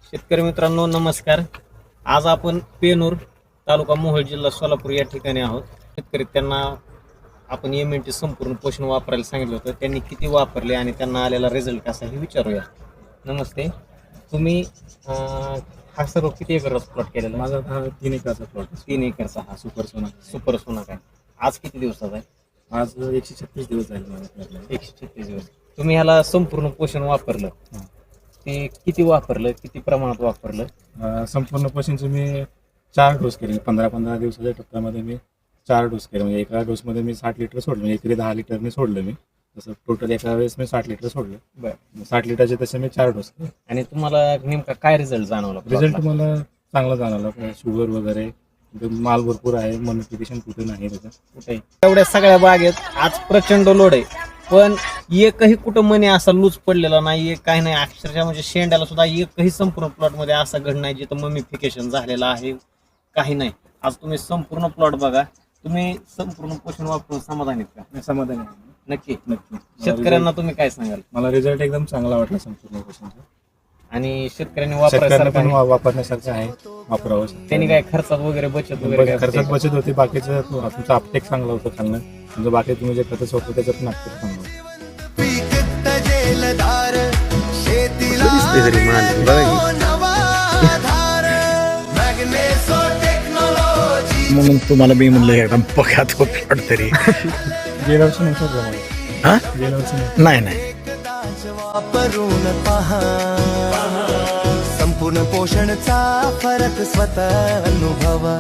शेतकरी मित्रांनो नमस्कार. आज आपण पेनूर तालुका मोहोळ जिल्हा सोलापूर या ठिकाणी आहोत. शेतकरी त्यांना आपण एम.एन.टी संपूर्ण पोषण वापरायला सांगितलं होतं. त्यांनी किती वापरले आणि त्यांना आलेला रिझल्ट कसा हे विचारूया. नमस्ते. तुम्ही हा सर्व किती एकरचा प्लॉट केलेला? माझा हा 3 एकरचा प्लॉट 3 एकरचा. हा सुपर सोना काय आज किती दिवसाचा आहे? आज 136 दिवस झाले मला. 136 दिवस. तुम्ही ह्याला संपूर्ण पोषण वापरलं. ते किती वापरलं, किती प्रमाणात वापरलं? संपूर्ण पोषणचे मी 4 डोस केले. 15-15 दिवसाच्या टप्प्यामध्ये मी 4 डोस केले. म्हणजे एका डोसमध्ये मी 60 लिटर सोडलं. म्हणजे एकरी 10 लिटरने सोडलं मी. तसं टोटल एका वेळेस मी 60 लिटर सोडलं. बरं. 60 लिटरचे तसे मी 4 डोस केले. आणि तुम्हाला नेमका काय रिझल्ट जाणवला? रिझल्ट मला चांगला जाणवला. शुगर वगैरे माल भरपूर आहे. मॉडिफिकेशन कुठे नाही त्याचं कुठे एवढ्या सगळ्या बागेत आज प्रचंड लोड आहे, पण एकही कुठं मनी असा लूज पडलेला नाही, काही नाही. अक्षरशः म्हणजे शेंड्याला सुद्धा एकही संपूर्ण प्लॉट मध्ये असा घड नाही जिथं ममिफिकेशन झालेलं आहे, काही नाही. आज तुम्ही संपूर्ण प्लॉट बघा. तुम्ही संपूर्ण पोषण वापरून समाधानी आहेत का? समाधान आहे. नक्की. नक्की. शेतकऱ्यांना तुम्ही काय सांगाल? मला रिझल्ट एकदम चांगला वाटला संपूर्ण पोषणचा. आणि शेतकऱ्यांनी शेतकऱ्यांना पण वापरायचं वापरण्यासारखं आहे. वापरावं. त्यांनी काय खर्चात वगैरे बचत वगैरे काय खर्चात होते? बचत होती. बाकीचं तुमचं आपटेक चांगलं होतं खाल्लं. म्हणजे बाकी तुम्ही जे खर्च होतं त्याच्यात पण आपटेक चांगलं होतं. म्हणून तुम्हाला मी म्हणलं एकदम बघा तो प्लॉट तरी. गेल्या वर्षी नव्हतं प्रमाण. हा गेल्या वर्षी नाही वापरून पहा संपूर्ण पोषणचा फरक स्वतः अनुभवा.